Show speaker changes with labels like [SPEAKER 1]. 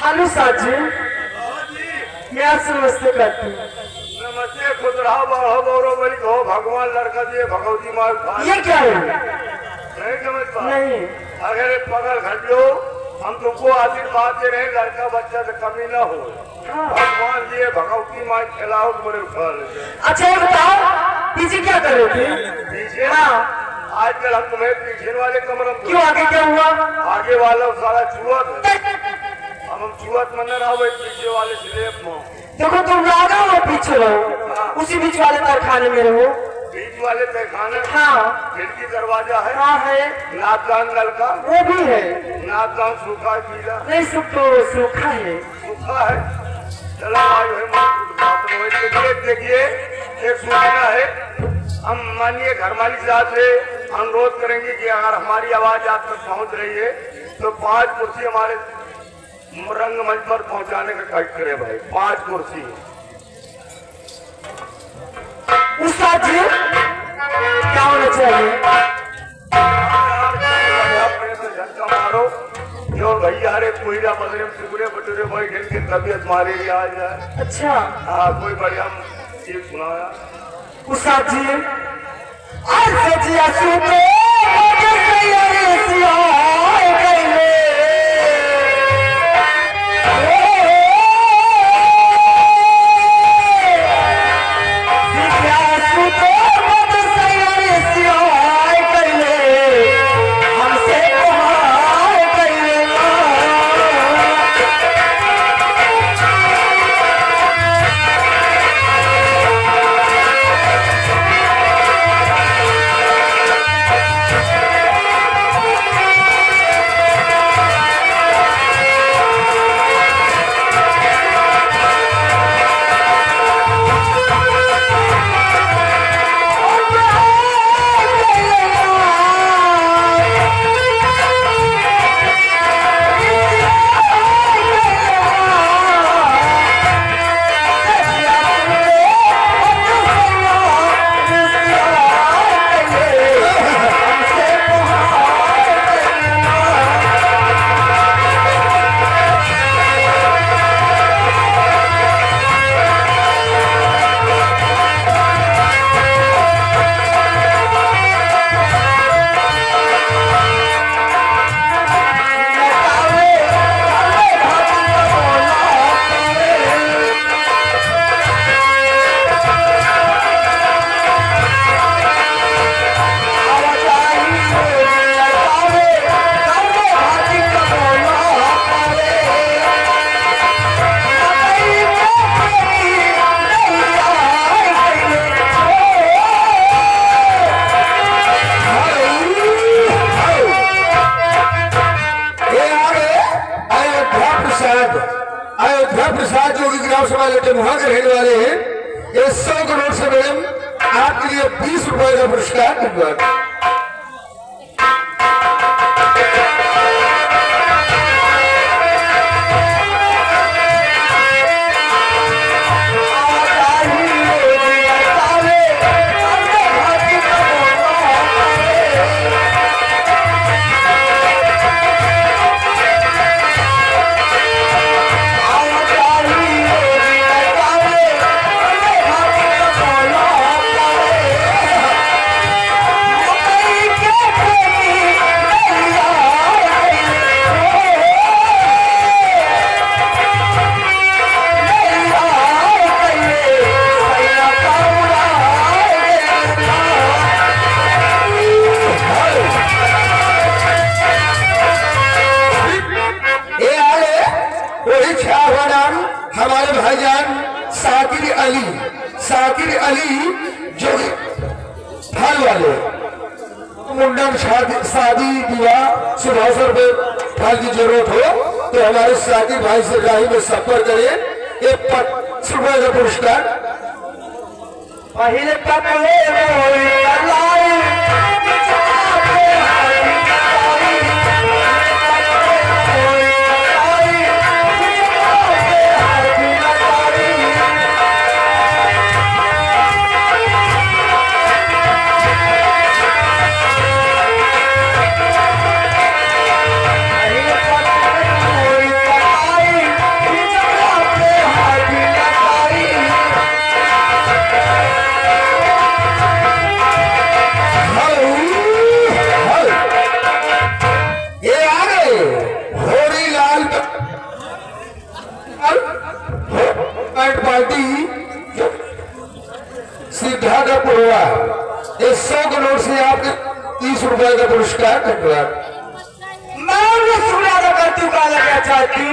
[SPEAKER 1] Hello साजू, क्या नमस्ते करती हूँ।
[SPEAKER 2] नमस्ते, खुद रहा बढ़ो गौरव बड़ी हो, भगवान लड़का दिए भगवती मार।
[SPEAKER 1] ये क्या है?
[SPEAKER 2] नहीं समझ पा
[SPEAKER 1] नहीं।
[SPEAKER 2] अगर पकड़ खड़ो, हम तुमको आशीर्वाद दे रहे, लड़का बच्चा से कमी ना हो।
[SPEAKER 1] हाँ।
[SPEAKER 2] भगवान दिए भगवती मार खिलाओ तो बड़े उठा लेते।
[SPEAKER 1] अच्छा ये बताओ, पीछे क्या कर रहे थे?
[SPEAKER 2] पीछे?
[SPEAKER 1] हाँ।
[SPEAKER 2] आजकल हम तुम्हें पीछे वाले कमरे में।
[SPEAKER 1] क्यों, आगे क्या हुआ?
[SPEAKER 2] आगे वाला सारा छुआत है। हम छुआत मन ना हो, पीछे वाले स्लेब में।
[SPEAKER 1] देखो तुम आगे हो पीछे रहो, उसी बीच वाले कारखाने में रहो।
[SPEAKER 2] बीच वाले तहखाने?
[SPEAKER 1] हाँ।
[SPEAKER 2] खिड़की दरवाजा है?
[SPEAKER 1] हाँ है।
[SPEAKER 2] नापदान नलका?
[SPEAKER 1] वो भी है।
[SPEAKER 2] नापदान सूखा है पीला?
[SPEAKER 1] नहीं, सूखा है।
[SPEAKER 2] सूखा है। चलो आयो है, देखिए एक सूचना है। हम मानिए घर मालिक साहब से अनुरोध करेंगे कि अगर हमारी आवाज आप तक पहुंच रही है तो 5 कुर्सी हमारे रंगमंच पर पहुंचाने का कार्य करे भाई। 5 कुर्सी।
[SPEAKER 1] उस्ताद जी क्या होना चाहिए?
[SPEAKER 2] झटका मारो जो भैया रे कोयला बदले में टुकड़े बटुरे बैठे की तबीयत मारे आ जाए।
[SPEAKER 1] अच्छा।
[SPEAKER 2] हाँ, कोई बढ़िया चीज सुनाया।
[SPEAKER 1] उस्ताद जी आज जिया सुते
[SPEAKER 3] रहने वाले हैं। ये 100 करोड़ से मैडम आपके लिए 20 रुपए का पुरस्कार। हमारे भाईजान साकिर अली जो फल वाले मुंडन शादी विवाह शुभ अवसर पे फल की जरूरत हो तो हमारे साकिर भाई से राही में संपर्क करें। एक 50 रुपए का पुरस्कार।
[SPEAKER 1] पहले तक
[SPEAKER 3] पार्टी सीधा का पुरवा, ये 100 के नोट से आपके 30 रुपए का पुरस्कार कटवा।
[SPEAKER 1] मैं उन्हें सुना करती हूँ, कहा लगा चाहती हूँ